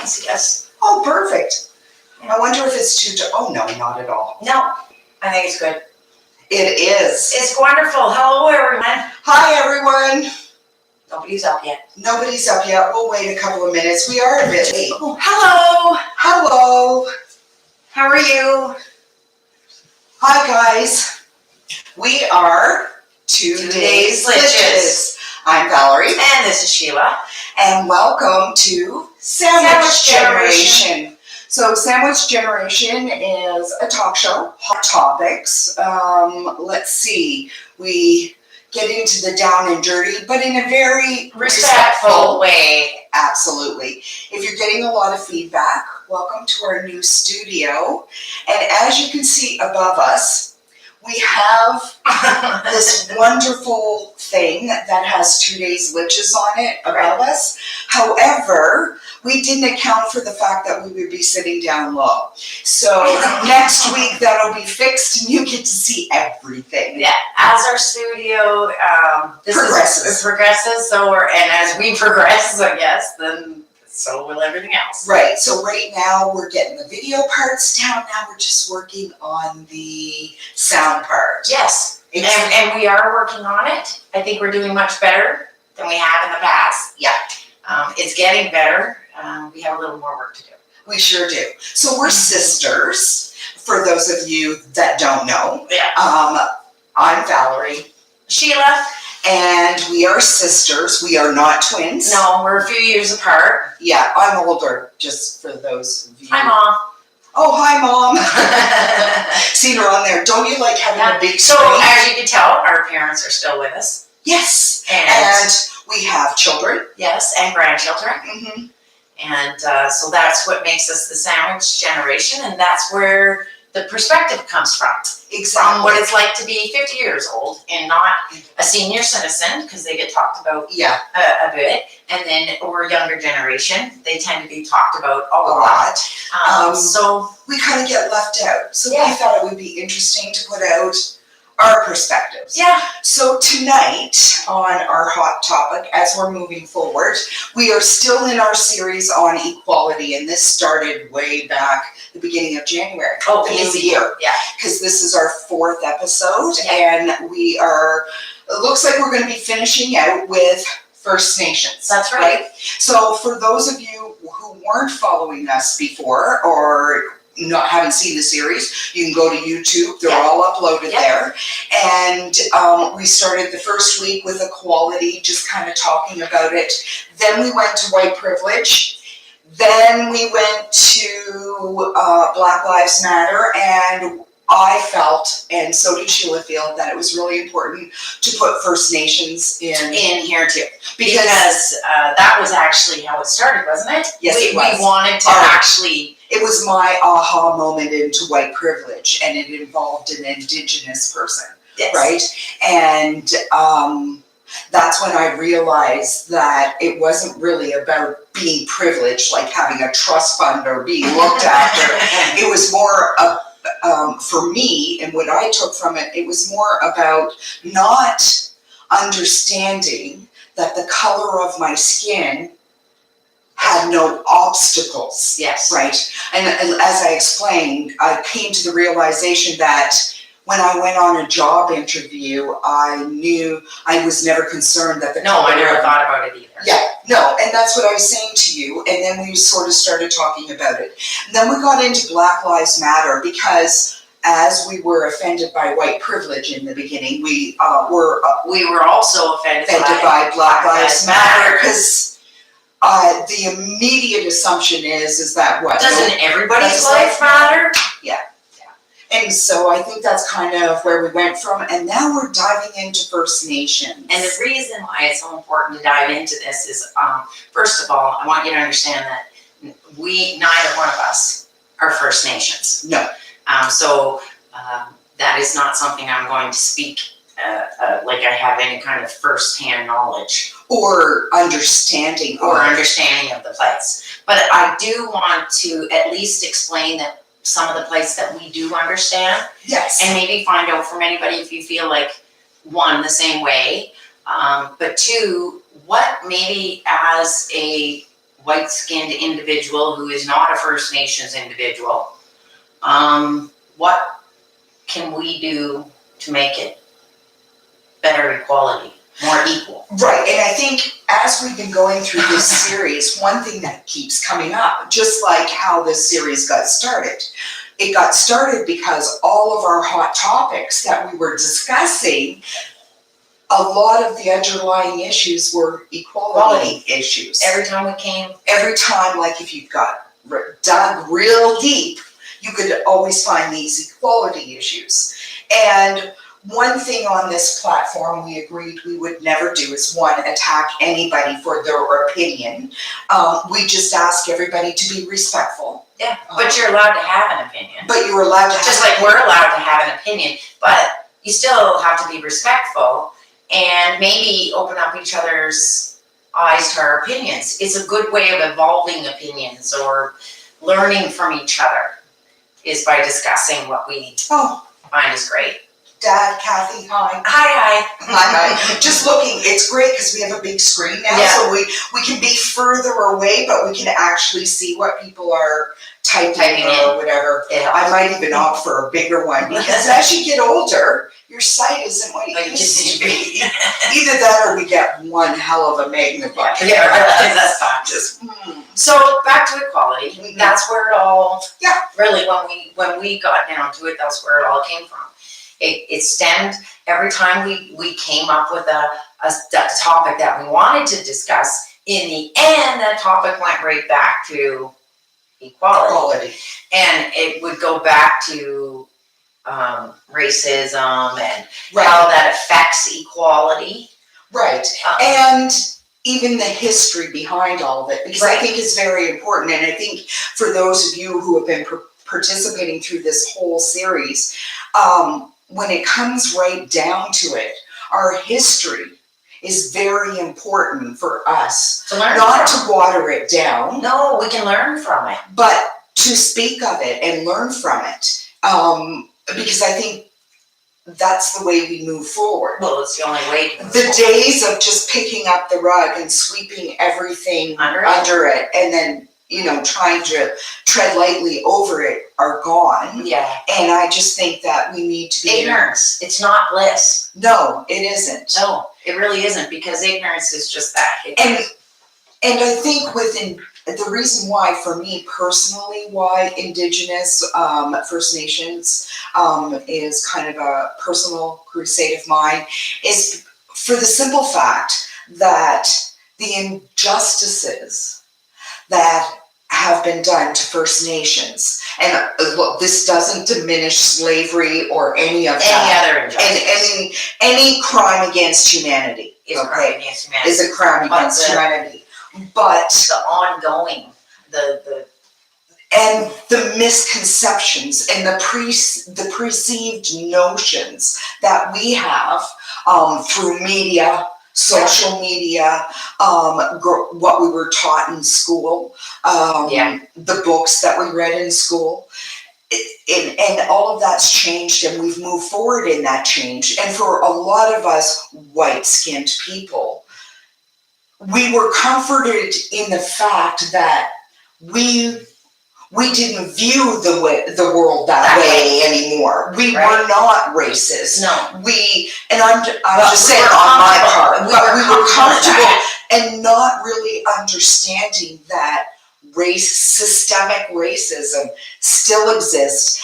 can see us. Oh, perfect. I wonder if it's too, oh no, not at all. No, I think it's good. It is. It's wonderful. Hello, everyone. Hi, everyone. Nobody's up yet. Nobody's up yet. We'll wait a couple of minutes. We are a bit late. Oh, hello. Hello. How are you? Hi, guys. We are Today's Litches. I'm Valerie. And this is Sheila. And welcome to Sandwich Generation. So Sandwich Generation is a talk show, hot topics. Let's see, we get into the down and dirty, but in a very Respectful way. Absolutely. If you're getting a lot of feedback, welcome to our new studio. And as you can see above us, we have this wonderful thing that has Today's Litches on it above us. However, we didn't account for the fact that we would be sitting down low. So next week that'll be fixed and you get to see everything. Yeah, as our studio progresses, and as we progress, I guess, then so will everything else. Right, so right now we're getting the video parts down. Now we're just working on the sound part. Yes, and we are working on it. I think we're doing much better than we have in the past. Yeah. It's getting better. We have a little more work to do. We sure do. So we're sisters, for those of you that don't know. Yeah. I'm Valerie. Sheila. And we are sisters. We are not twins. No, we're a few years apart. Yeah, I'm older, just for those of you. Hi, Mom. Oh, hi, Mom. Seen her on there. Don't you like having a big screen? So, as you can tell, our parents are still with us. Yes. And we have children. Yes, and grandchildren. Mm-hmm. And so that's what makes us the Sandwich Generation, and that's where the perspective comes from. Exactly. From what it's like to be 50 years old and not a senior citizen, because they get talked about a bit, and then we're a younger generation. They tend to be talked about a lot. So we kind of get left out. So yeah. we thought it would be interesting to put out our perspectives. Yeah. So tonight on our hot topic, as we're moving forward, we are still in our series on equality, and this started way back the beginning of January. Oh, the new year. Yeah. Because this is our 4th episode, yeah. and it looks like we're going to be finishing out with First Nations. That's right. So for those of you who weren't following us before or haven't seen the series, you can go to YouTube. They're all uploaded there. And we started the first week with equality, just kind of talking about it. Then we went to white privilege. Then we went to Black Lives Matter, and I felt, and so did Sheila feel, that it was really important to put First Nations in here too. Because that was actually how it started, wasn't it? Yes, it was. We wanted to actually... It was my aha moment into white privilege, and it involved an Indigenous person, right? And that's when I realized that it wasn't really about being privileged, like having a trust fund or being looked after. It was more for me, and what I took from it, it was more about not understanding that the color of my skin had no obstacles. Yes. Right. And as I explained, I came to the realization that when I went on a job interview, I knew I was never concerned that the color. I never thought about it either. Yeah, no, and that's what I was saying to you. And then we sort of started talking about it. And then we got into Black Lives Matter because as we were offended by white privilege in the beginning, we were also offended by Black Lives Matter because the immediate assumption is that what? Doesn't everybody's life matter? Yeah. And so I think that's kind of where we went from, and now we're diving into First Nations. And the reason why it's so important to dive into this is, first of all, I want you to understand that neither one of us are First Nations. No. So that is not something I'm going to speak like I have any kind of first-hand knowledge. Or understanding. Or understanding of the place. But I do want to at least explain that some of the places that we do understand. Yes. And maybe find out from anybody if you feel like, one, the same way, but two, what maybe as a white-skinned individual who is not a First Nations individual, what can we do to make it better equality, more equal? Right, and I think as we've been going through this series, one thing that keeps coming up, just like how this series got started, it got started because all of our hot topics that we were discussing, a lot of the underlying issues were equality issues. Every time we came, Every time, like if you got dug real deep, you could always find these equality issues. And one thing on this platform we agreed we would never do is, one, attack anybody for their opinion. We just ask everybody to be respectful. yeah, but you're allowed to have an opinion. But you're allowed to have Just like we're allowed to have an opinion, but you still have to be respectful and maybe open up each other's eyes to our opinions. It's a good way of evolving opinions or learning from each other, is by discussing what we find is great. Dad, Kathy, hi. Hi. Hi. Just looking, it's great because we have a big screen now, Yeah. so we can be further away, but we can actually see what people are typing or whatever. I might even opt for a bigger one, because as you get older, your sight isn't what it used to be. Either that or we get one hell of a magnifier. Yeah, right, that's fine. So back to equality, that's where it all, really, when we got down to it, that's where it all came from. It stemmed every time we came up with a topic that we wanted to discuss. In the end, that topic went right back to equality. And it would go back to racism and how that affects equality. Right. And even the history behind all of it, because I think it's very important. And I think for those of you who have been participating through this whole series, when it comes right down to it, our history is very important for us. To learn not to water it down. No, we can learn from it. But to speak of it and learn from it. Because I think that's the way we move forward. Well, it's the only way to move The days of just picking up the rug and sweeping everything under it and then, trying to tread lightly over it are gone. Yeah. And I just think that we need to be... Ignorance. It's not bliss. No, it isn't. No, it really isn't, because ignorance is just that. And I think the reason why, for me personally, why Indigenous First Nations is kind of a personal crusade of mine is for the simple fact that the injustices that have been done to First Nations, and look, this doesn't diminish slavery or any of that. Any other injustice. And any crime against humanity is a crime against humanity. Is a crime against humanity. But the ongoing, and the misconceptions and the perceived notions that we have through media, social media, what we were taught in school, the books that we read in school, and all of that's changed, and we've moved forward in that change. And for a lot of us white-skinned people, we were comforted in the fact that we didn't view the world that way anymore. We were not racist. No. And I'm just saying on my part, but we were comfortable and not really understanding that systemic racism still exists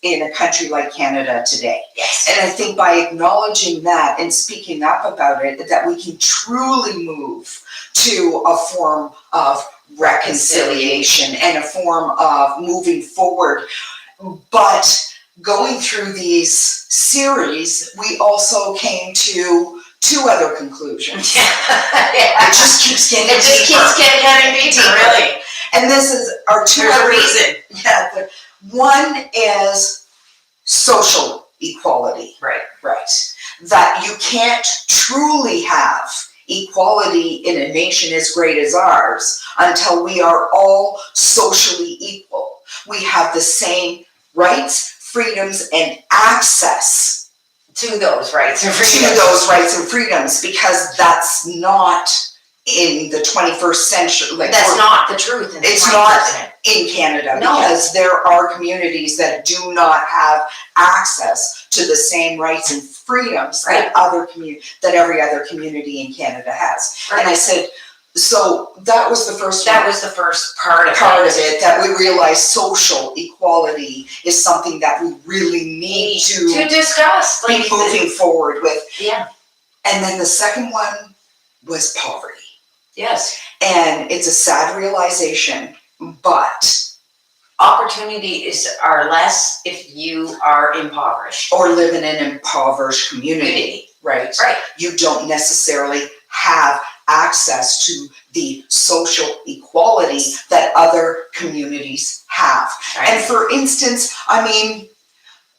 in a country like Canada today. Yes. And I think by acknowledging that and speaking up about it, that we can truly move to a form of reconciliation and a form of moving forward. But going through these series, we also came to two other conclusions. It just keeps getting deeper. Really. And this is our two There's other a reason. Yeah. One is social equality. Right. That you can't truly have equality in a nation as great as ours until we are all socially equal. We have the same rights, freedoms, and access to those rights and freedoms. because that's not in the 21st century. Like, That's not the truth in the 21st it's not century. in Canada, No. because there are communities that do not have access to the same rights and freedoms that every other community in Canada has. Right. And I said, so that was the first That was the first part of it. that we realized social equality is something that we really need to discuss, be moving forward with. Yeah. And then the second one was poverty. Yes. And it's a sad realization, but opportunities are less if you are impoverished. Or live in an impoverished community, right? Right. You don't necessarily have access to the social equality that other communities have. Right. And for instance, I mean,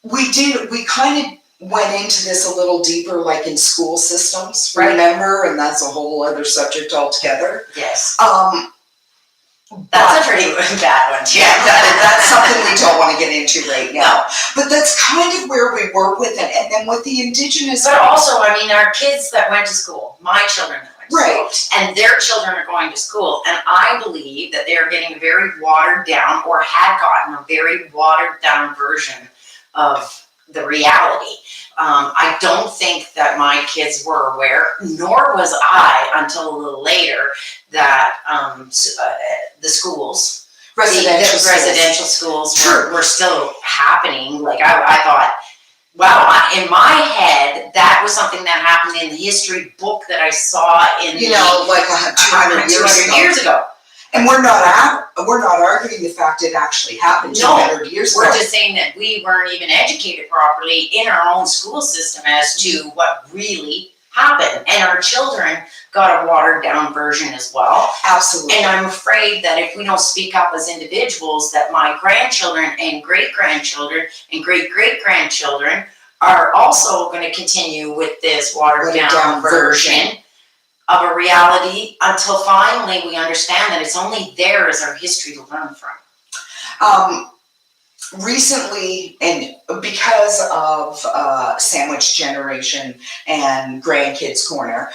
we kind of went into this a little deeper, like in school systems, remember? And that's a whole other subject altogether. Yes. That's a pretty bad one too. Yeah, that's something we don't want to get into right now. But that's kind of where we work with it. And then with the Indigenous. But also, I mean, our kids that went to school, my children that went to school, and their children are going to school. And I believe that they are getting a very watered down, or had gotten a very watered down version of the reality. I don't think that my kids were aware, nor was I until a little later, that the schools, residential schools were still happening. Like I thought, wow, in my head, that was something that happened in the history book that I saw in like 200 years ago. And we're not arguing the fact it actually happened 200 years ago. We're just saying that we weren't even educated properly in our own school system as to what really happened. And our children got a watered down version as well. Absolutely. And I'm afraid that if we don't speak up as individuals, that my grandchildren and great-grandchildren and great-great-grandchildren are also going to continue with this watered down version of a reality, until finally we understand that it's only there as our history to learn from. Recently, and because of Sandwich Generation and Grandkids Corner,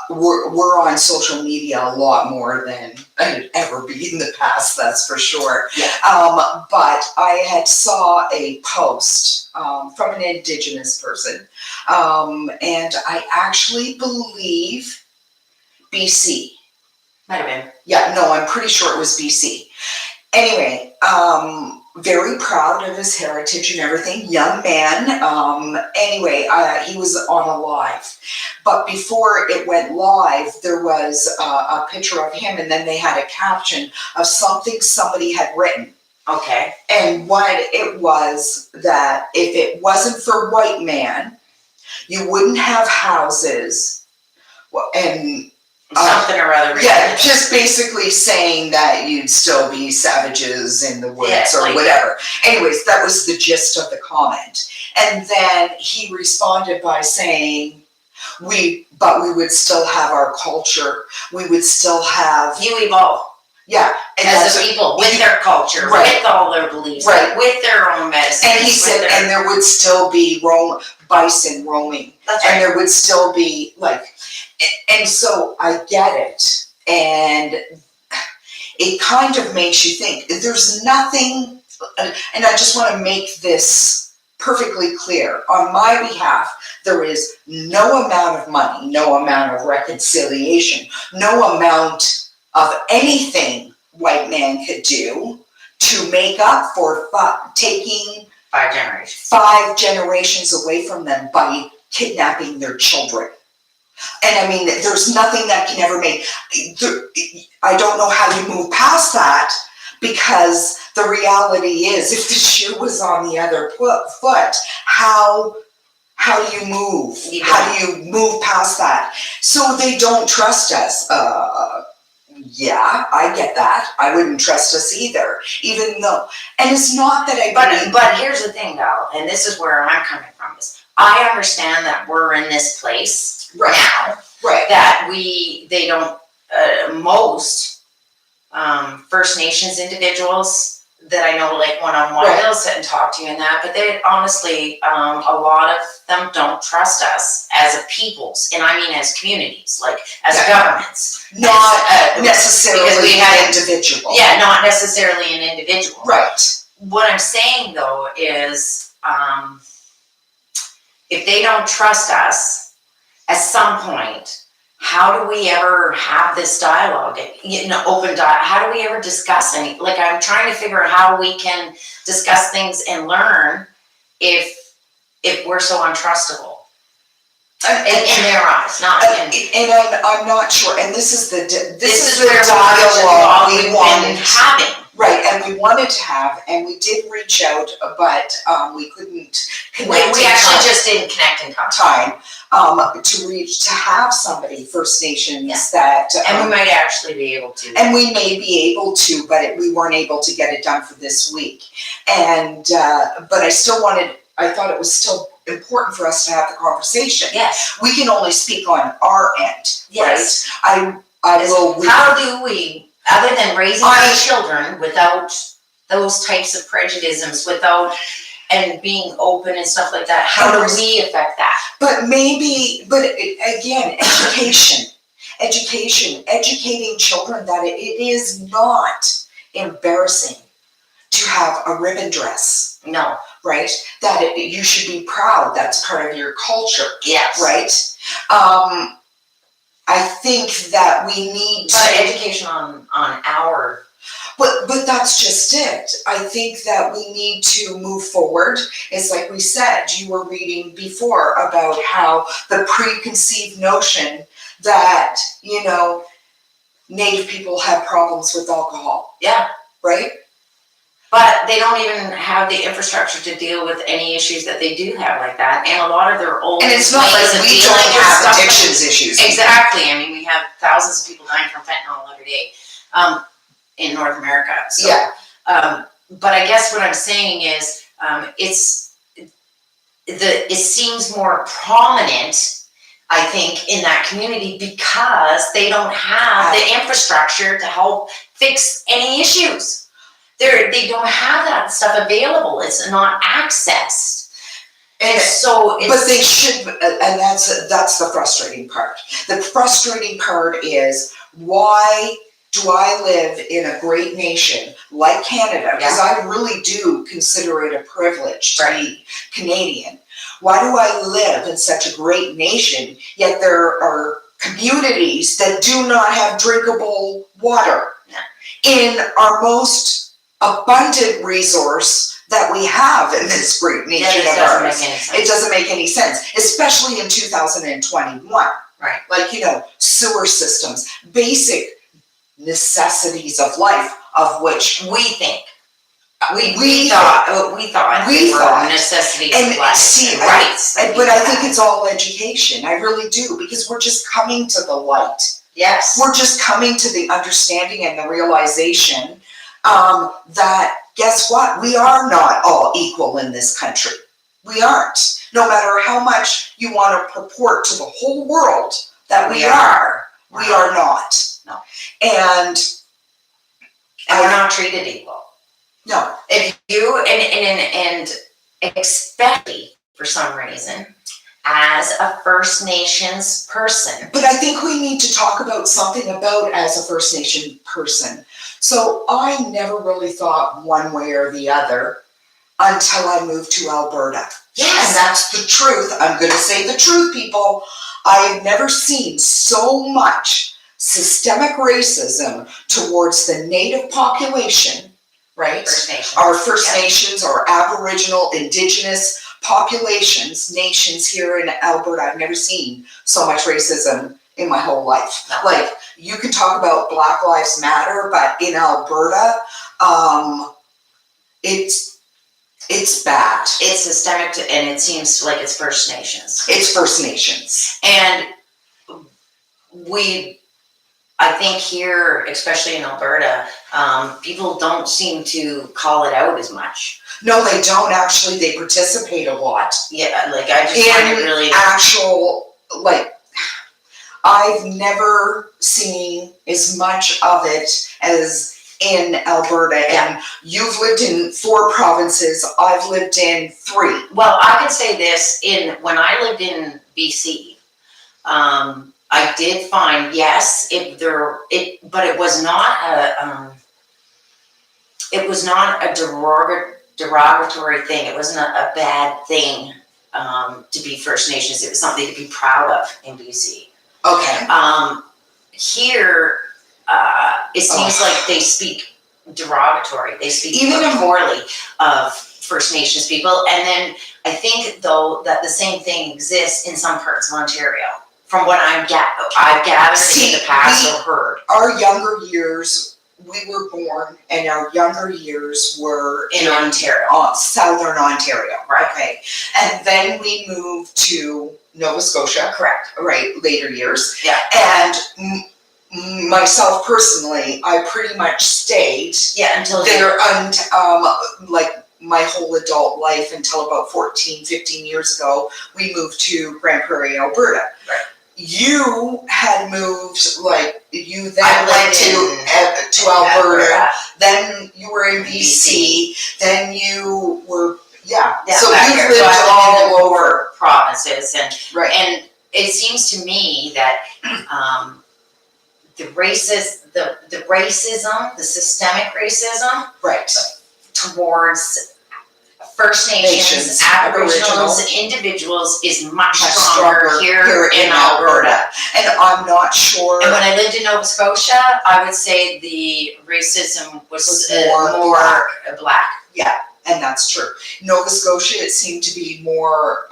we're on social media a lot more than I'd ever be in the past, that's for sure. Yeah. But I had saw a post from an Indigenous person, and I actually believe BC. Might have been. Yeah, no, I'm pretty sure it was BC. Anyway, very proud of his heritage and everything. Young man. Anyway, he was on a live. But before it went live, there was a picture of him, and then they had a caption of something somebody had written. Okay. And what it was, that if it wasn't for white man, you wouldn't have houses, and something or other. Yeah, just basically saying that you'd still be savages in the woods or whatever. Anyways, that was the gist of the comment. And then he responded by saying, but we would still have our culture. We would still have. You evolve. Yeah. And as a people, with their culture, with all their beliefs, with their own medicine. And he said, and there would still be bison roaming. That's right. And there would still be and so I get it. And it kind of makes you think. There's nothing, and I just want to make this perfectly clear. On my behalf, there is no amount of money, no amount of reconciliation, no amount of anything white man could do to make up for taking 5 generations away from them by kidnapping their children. And I mean, there's nothing that can ever make. I don't know how you move past that, because the reality is, if the shoe was on the other foot, how do you move? How do you move past that? So they don't trust us. Yeah, I get that. I wouldn't trust us either, even though. And it's not that I. But here's the thing, though, and this is where I'm coming from. Is I understand that we're in this place now, that they don't, most First Nations individuals, that I know like one-on-one, Right. they'll sit and talk to you and that, but they honestly, a lot of them don't trust us as a peoples, and I mean as communities, like as governments. Not As, necessarily because we had- an individual. Yeah, not necessarily an individual. Right. What I'm saying though is, if they don't trust us, at some point, how do we ever have this dialogue, open dialogue? How do we ever discuss any, like I'm trying to figure out how we can discuss things and learn if we're so untrustable. In their eyes, not in. And I'm not sure, and this is the where dialogue we we've wanted been having. Right, and we wanted to have, and we did reach out, but we couldn't connect. We actually just didn't connect in time to have somebody First Nations that. And we might actually be able to. And we may be able to, but we weren't able to get it done for this week. And but I thought it was still important for us to have the conversation. Yes. We can only speak on our end, yes. right? I will. How do we, other than raising our children without those types of prejudices, and being open and stuff like that, how do we affect that? But again, educating children that it is not embarrassing to have a ribbon dress. No. Right? That you should be proud. That's part of your culture. Yes. Right? I think that we need education on our. But that's just it. I think that we need to move forward. It's like we said, you were reading before about how the preconceived notion that, Native people have problems with alcohol. Yeah. Right? But they don't even have the infrastructure to deal with any issues that they do have like that. And a lot of their old and it's not like we don't have addictions issues. Exactly. I mean, we have thousands of people dying from fentanyl every day in North America. So, yeah. But I guess what I'm saying is it seems more prominent, I think, in that community because they don't have the infrastructure to help fix any issues. They don't have that stuff available. It's not accessed. And so but they should, and that's the frustrating part. The frustrating part is, why do I live in a great nation like Canada? Because I really do consider it a privilege to be Canadian. Why do I live in such a great nation, yet there are communities that do not have drinkable water in our most abundant resource that we have in this great nation of ours? It doesn't make any sense, especially in 2021. Right. Like, sewer systems, basic necessities of life, of which we think. We thought were necessities of life. See, rights. But I think it's all education. I really do, because we're just coming to the light. Yes. We're just coming to the understanding and the realization that, guess what? We are not all equal in this country. We aren't. No matter how much you want to purport to the whole world that we are not. No. And we're not treated equal. No. If you, and especially for some reason, as a First Nations person. But I think we need to talk about something about as a First Nation person. So I never really thought one way or the other until I moved to Alberta. Yes. And that's the truth. I'm going to say the truth, people. I have never seen so much systemic racism towards the Native population, right? First Nations. Our First Nations, our Aboriginal, Indigenous populations, nations here in Alberta. I've never seen so much racism in my whole life. No. Like, you can talk about Black Lives Matter, but in Alberta, it's bad. It's systemic, and it seems like it's First Nations. It's First Nations. And I think here, especially in Alberta, people don't seem to call it out as much. No, they don't actually. They participate a lot. Yeah, like I just find it really actual, like, I've never seen as much of it as in Alberta, and you've lived in 4 provinces. I've lived in 3. Well, I can say this, when I lived in BC, I did find, yes, but it was not a derogatory thing. It wasn't a bad thing to be First Nations. It was something to be proud of in BC. Okay. Here, it seems like they speak derogatory. They speak Even poorly of First Nations people. And then I think, though, that the same thing exists in some parts of Ontario, from what I've gathered in the past or heard. Our younger years, we were born, and our younger years were in Ontario. Southern Ontario. Right. Okay. And then we moved to Nova Scotia. Correct. Right, later years. Yeah. And myself personally, I pretty much stayed until there, and like my whole adult life until about 14, 15 years ago, we moved to Grand Prairie, Alberta. Right. You had moved, like, you then I went to Alberta, then you were in BC, then you were, so you lived all over provinces, and right. And it seems to me that the racism, the systemic racism, right, towards First Nations, Aboriginals, individuals is much stronger here in Alberta. And I'm not sure. And when I lived in Nova Scotia, I would say the racism was more black. Yeah, and that's true. Nova Scotia, it seemed to be more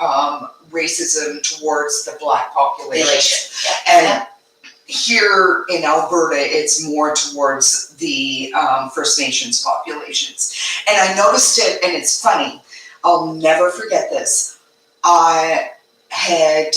racism towards the black population. And here in Alberta, it's more towards the First Nations populations. And I noticed it, and it's funny, I'll never forget this. I had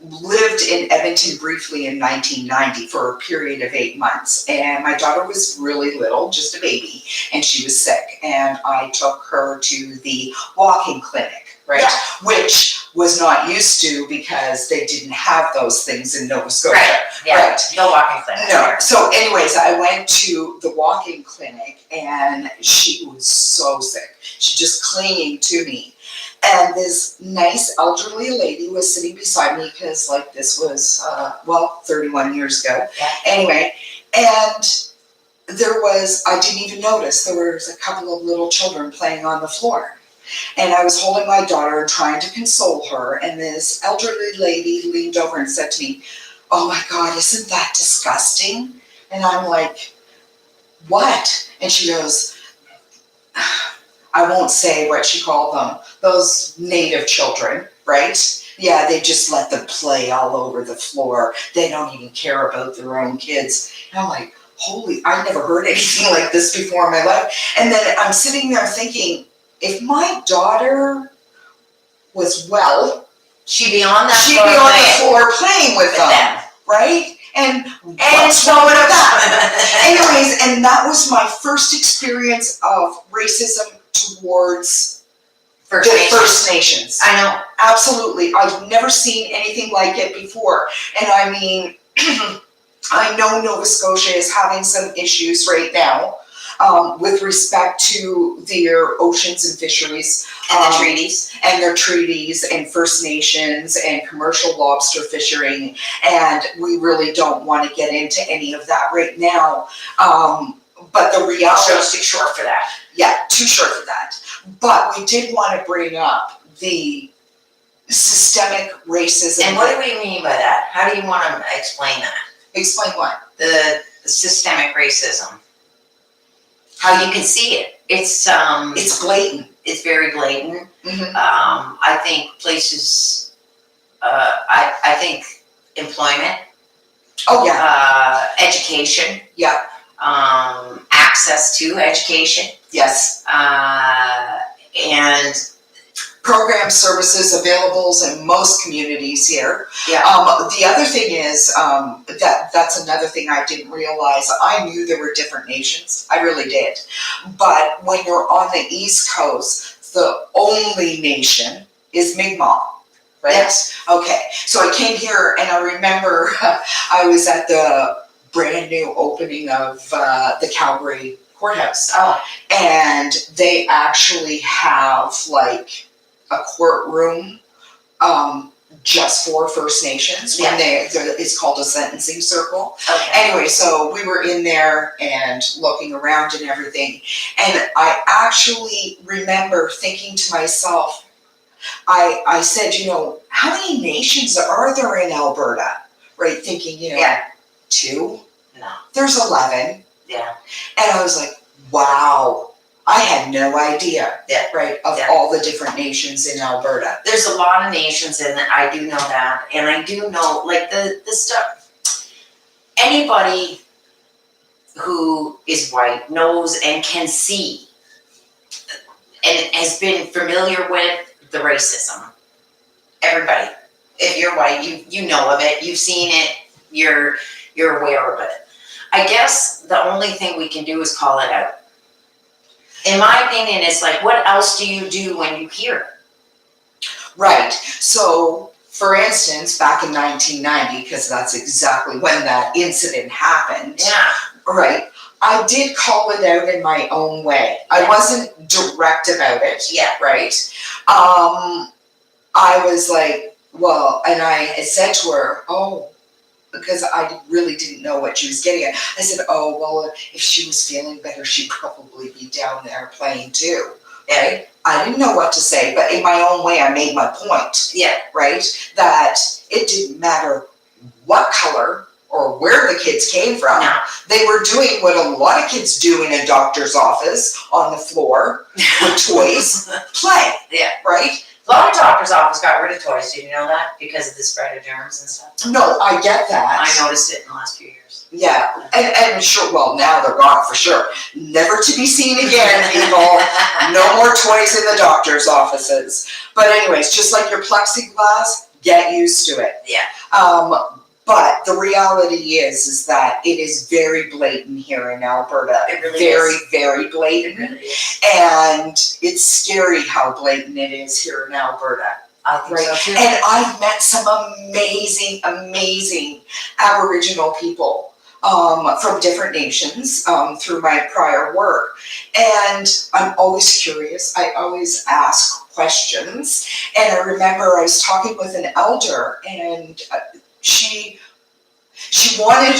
lived in Edmonton briefly in 1990 for a period of 8 months. And my daughter was really little, just a baby, and she was sick. And I took her to the walking clinic, right? Yeah. Which was not used to because they didn't have those things in Nova Scotia. Right. Yeah. Right. No walking clinic. No. So anyways, I went to the walking clinic, and she was so sick. She's just clinging to me. And this nice elderly lady was sitting beside me, because like this was, 31 years ago. Yeah. Anyway, and I didn't even notice, there was a couple of little children playing on the floor. And I was holding my daughter and trying to console her, and this elderly lady leaned over and said to me, "Oh my God, isn't that disgusting?" And I'm like, "What?" And she goes, I won't say what she called them, those native children, right? Yeah, they just let them play all over the floor. They don't even care about their own kids. And I'm like, I never heard anything like this before in my life. And then I'm sitting there thinking, if my daughter was well, she'd be on the floor playing with them, right? And what's wrong with that? Anyways, and that was my first experience of racism towards First Nations. I know. Absolutely. I've never seen anything like it before. And I mean, I know Nova Scotia is having some issues right now with respect to their oceans and fisheries. And the treaties. And their treaties and First Nations and commercial lobster fishing. And we really don't want to get into any of that right now. But the reality is too short for that. Yeah, too short for that. But we did want to bring up the systemic racism. And what do we mean by that? How do you want to explain that? Explain what? The systemic racism. How you can see it. It's blatant. It's very blatant. Mm-hmm. I think places. I think employment. Oh yeah. Education. Yeah. Access to education. Yes. And program services available in most communities here. Yeah. The other thing is that's another thing I didn't realize. I knew there were different nations. I really did. But when you're on the East Coast, the only nation is Mi'kmaq. Right? Yes. Okay. So I came here, and I remember I was at the brand new opening of the Calgary courthouse. Oh, And they actually have like a courtroom, just for First Nations when it's called a sentencing circle. okay. Anyway, so we were in there and looking around and everything. And I actually remember thinking to myself, I said, how many nations are there in Alberta? Right, thinking, 2? No. There's 11. Yeah. And I was like, wow, I had no idea, right, of all the different nations in Alberta. There's a lot of nations in that, I do know that, and I do know, like, the stuff, anybody who is white knows and can see and has been familiar with the racism. Everybody, if you're white, you know of it, you've seen it, you're aware of it. I guess the only thing we can do is call it out. In my opinion, it's like, what else do you do when you hear it? Right. So, for instance, back in 1990, because that's exactly when that incident happened. Yeah. Right. I did call it out in my own way. Yeah. I wasn't direct about it. Yeah. Right. I was like, well, and I said to her, because I really didn't know what she was getting at. I said, oh, well, if she was feeling better, she'd probably be down there playing too, right? I didn't know what to say, but in my own way, I made my point, right? That it didn't matter what color or where the kids came from. No. They were doing what a lot of kids do in a doctor's office on the floor with toys, play, right? A lot of doctors' offices got rid of toys. Did you know that? Because of the spread of germs and stuff. No, I get that. I noticed it in the last few years. Yeah, and sure, well, now they're gone for sure. Never to be seen again, people. No more toys in the doctor's offices. But anyways, just like your plexiglass, get used to it. Yeah. But the reality is that it is very blatant here in Alberta. It really very, is. very blatant. It really is. And it's scary how blatant it is here in Alberta. I think so too. And I've met some amazing, amazing Aboriginal people from different nations through my prior work. And I'm always curious. I always ask questions. And I remember I was talking with an elder, and she wanted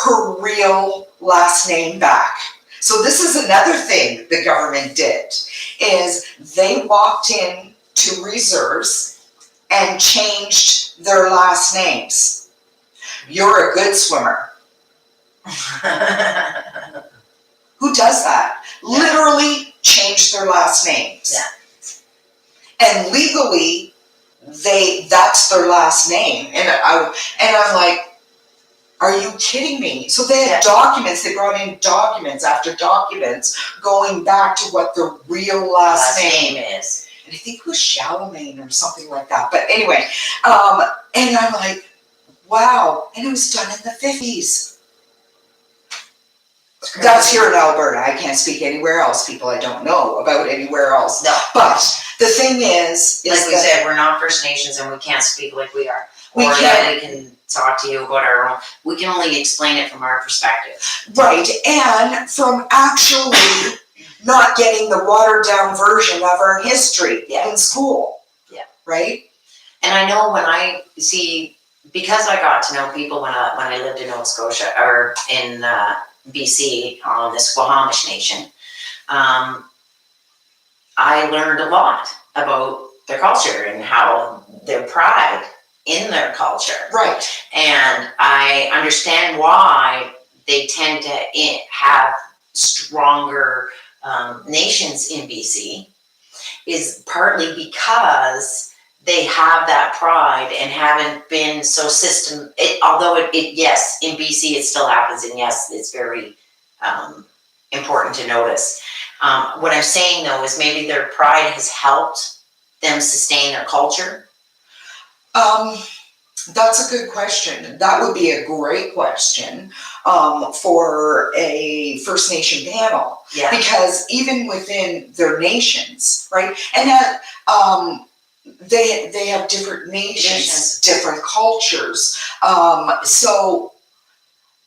her real last name back. So this is another thing the government did, is they walked in to reserves and changed their last names. You're a good swimmer. Who does that? Literally changed their last names. Yeah. And legally, that's their last name. And I'm like, are you kidding me? So they had documents, they brought in documents after documents going back to what the real last name is. And I think it was Charlemagne or something like that. But anyway, and I'm like, wow. And it was done in the 50s. That's here in Alberta. I can't speak anywhere else. People I don't know about anywhere else. No. But the thing is like we said, we're not First Nations and we can't speak like we are. We can talk to you about our own. We can only explain it from our perspective. Right, and from actually not getting the watered down version of our history in school. Yeah. Right? And I know when I see, because I got to know people when I lived in Nova Scotia or in BC on the Squamish Nation, I learned a lot about their culture and how their pride in their culture. Right. And I understand why they tend to have stronger nations in BC, is partly because they have that pride and haven't been so although yes, in BC it still happens, and yes, it's very important to notice. What I'm saying though is maybe their pride has helped them sustain their culture. That's a good question. That would be a great question for a First Nation panel. Yeah. Because even within their nations, right? And that they have different nations, different cultures. So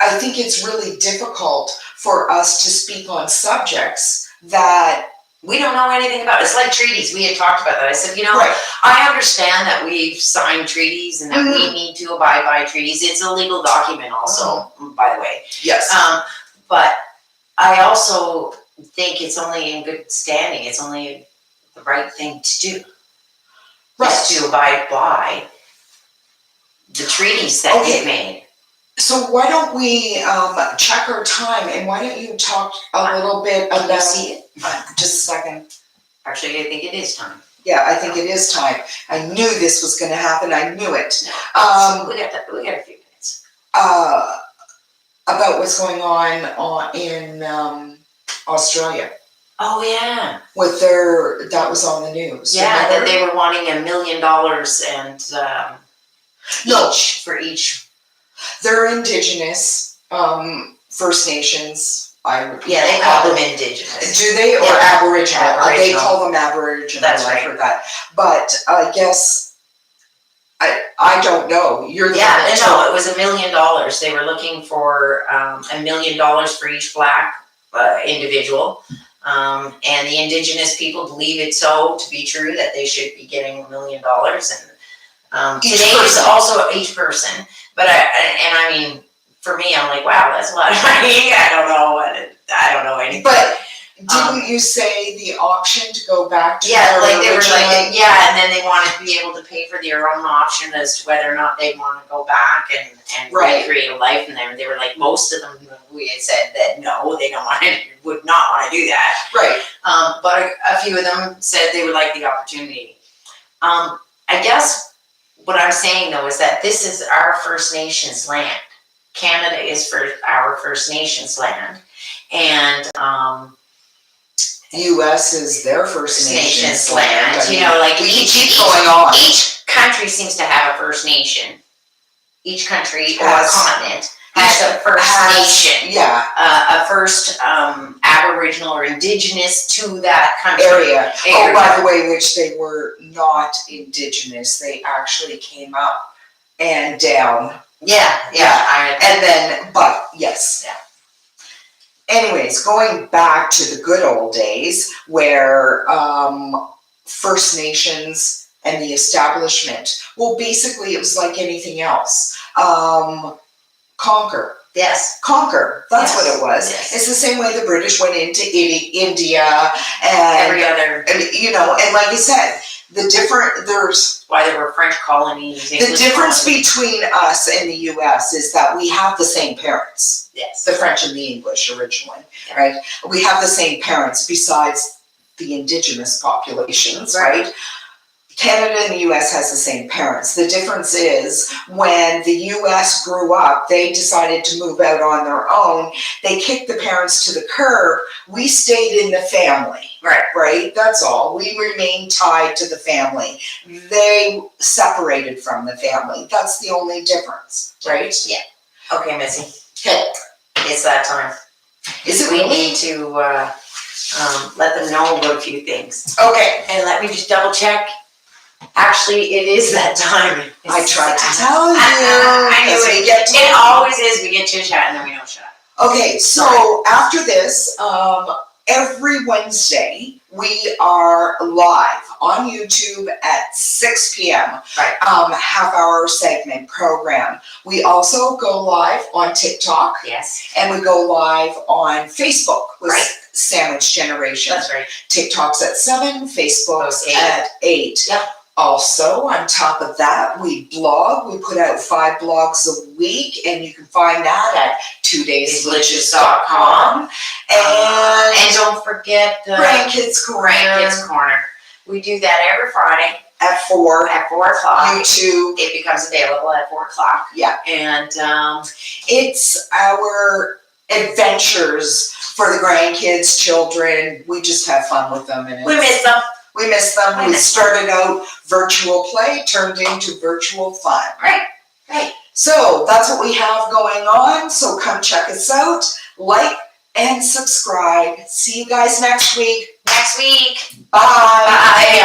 I think it's really difficult for us to speak on subjects that we don't know anything about. It's like treaties. We had talked about that. I said, right. I understand that we've signed treaties and that we need to abide by treaties. It's a legal document also, by the way. Yes. But I also think it's only in good standing. It's only the right thing to do. Right. Is to abide by the treaties that get made. So why don't we check our time, and why don't you talk a little bit about... Can you see it? Just a second. Actually, I think it is time. Yeah, I think it is time. I knew this was going to happen. I knew it. No, we got a few minutes. About what's going on in Australia. Oh yeah. With that was on the news. Yeah, that they were wanting $1 million and for each. They're Indigenous, First Nations. They call them Indigenous. Do they, or Aboriginal? They call them Aboriginal. That's right. I heard that. But I guess I don't know. You're the no, it was $1 million. They were looking for $1 million for each Black individual. And the Indigenous people believe it to be true that they should be getting $1 million. And today is also each person. But I mean, for me, I'm like, wow, that's a lot of money. I don't know anything. But didn't you say the option to go back to they were like, and then they wanted to be able to pay for their own option as to whether or not they want to go back and recreate a life in there. And they were like, most of them, we had said that no, they would not want to do that. Right. But a few of them said they would like the opportunity. I guess what I'm saying though is that this is our First Nations land. Canada is for our First Nations land, and U.S. is their First Nations land. Each country seems to have a First Nation. Each country or continent has a First Nation. Yeah. A first Aboriginal or Indigenous to that country. Area. Oh, by the way, which they were not Indigenous. They actually came up and down. Yeah. And then, but yes. Yeah. Anyways, going back to the good old days where First Nations and the establishment, well, basically it was like anything else. Conquer. Yes. Conquer. That's what it was. Yes. It's the same way the British went into India and every other. And like you said, there's why there were French colonies. The difference between us and the U.S. is that we have the same parents. Yes. The French and the English originally, right? We have the same parents besides the Indigenous populations, right? Canada and the U.S. has the same parents. The difference is when the U.S. grew up, they decided to move out on their own. They kicked the parents to the curb. We stayed in the family. Right? That's all. We remained tied to the family. They separated from the family. That's the only difference, right? Yeah. Okay, Missy. Okay. It's that time. We need to let them know about a few things. Okay. And let me just double check. Actually, it is that time. I tried to tell you. I knew it. It always is. We get chit-chat and then we don't shut up. Okay, so after this, every Wednesday, we are live on YouTube at 6 p.m. Right. Half-hour segment program. We also go live on TikTok. Yes. And we go live on Facebook with Sandwich Generation. That's right. TikTok's at 7, Facebook's at 8. Yep. Also, on top of that, we blog. We put out 5 blogs a week, and you can find that at 2daysglitches.com. And don't forget Grandkids Corner. We do that every Friday at 4 o'clock. YouTube. It becomes available at 4 o'clock. Yeah. And it's our adventures for the grandkids, children. We just have fun with them. And we miss them. We miss them. We started out virtual play, turned into virtual fun. Right. So that's what we have going on. So come check us out, like and subscribe. See you guys next week. Bye. Bye.